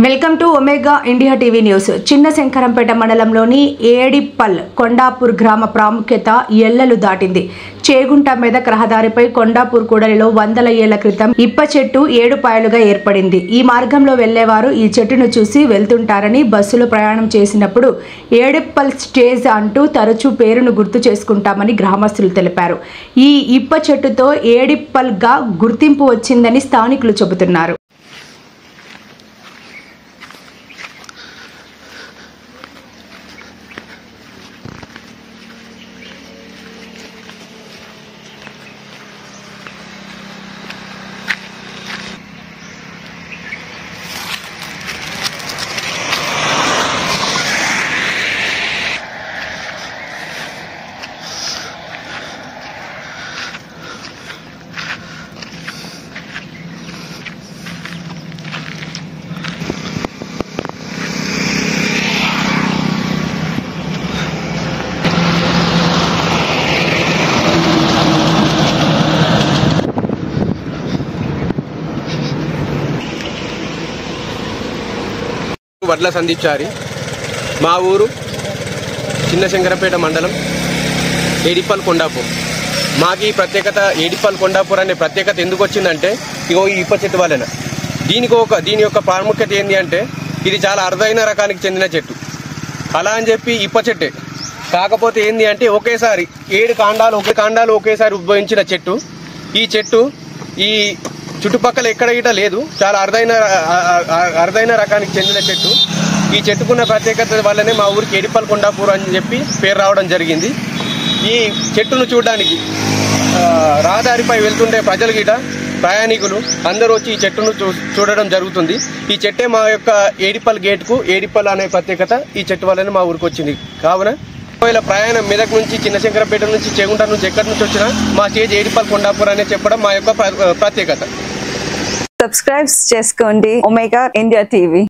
Welcome to omega India TV news. చిన్న శంకరంపేట మండలంలోని ఏడిప్పల్ కొండాపూర్ గ్రామ ప్రాముఖ్యత ఎల్లలు దాటింది. చేగుంట మెదక్ రహదారిపై కొండాపూర్ కూడలిలో వందల ఏళ్ల క్రితం ఇప్ప చెట్టు 7 పాయలుగా ఏర్పడింది. ఈ మార్గంలో వెళ్లేవారు ఈ చెట్టును చూసి వెళ్తుంటారని, బస్సులో ప్రయాణం చేసినప్పుడు ఏడిప్పల్ స్టేజ్ అంటూ తరచూ పేరును గుర్తు చేసుకుంటామని గ్రామస్తులు తెలిపారు. ఈ ఇప్ప చెట్టుతో ఏడిప్పల్గా గుర్తింపు వచ్చిందని స్థానికులు చెబుతున్నారు. వడ్ల సందీప్చారి, మా ఊరు చిన్న శంకరపేట మండలం ఏడిప్పల్ కొండాపూర్. మాకు ఈ ప్రత్యేకత ఏడిప్పల్ కొండాపూర్ అనే ప్రత్యేకత ఎందుకు వచ్చిందంటే ఇగో ఈ ఇప్ప చెట్టు వలన. దీని యొక్క ప్రాముఖ్యత ఏంటి అంటే ఇది చాలా అరుదైన రకానికి చెందిన చెట్టు. అలా అని చెప్పి ఇప్ప చెట్టే కాకపోతే ఏంటి అంటే ఒకేసారి 7 కాండాలు ఒకేసారి ఉద్భవించిన చెట్టు. ఈ చెట్టు ఈ చుట్టుపక్కల ఎక్కడ గిట లేదు. చాలా అరుదైన రకానికి చెందిన చెట్టు. ఈ చెట్టుకున్న ప్రత్యేకత వల్లనే మా ఊరికి ఏడిప్పల్ కొండాపూర్ అని చెప్పి పేరు రావడం జరిగింది. ఈ చెట్టును చూడడానికి రహదారిపై వెళ్తుండే ప్రజలు గిట ప్రయాణికులు అందరూ వచ్చి ఈ చెట్టును చూడడం జరుగుతుంది. ఈ చెట్టే మా యొక్క ఏడిప్పల్ గేట్కు ఏడిప్పల్ అనే ప్రత్యేకత ఈ చెట్టు వల్లనే మా ఊరికి వచ్చింది. కావున ఒకవేళ ప్రయాణం మెదక్ నుంచి, చిన్న శంకరపేట నుంచి, చేగుంట నుంచి ఎక్కడి నుంచి వచ్చినా మా స్టేజ్ ఏడిప్పల్ కొండాపూర్ అనే చెప్పడం మా యొక్క ప్రత్యేకత. సబ్స్క్రైబ్ చేసుకోండి ఒమేగా ఇండియా టీవీ.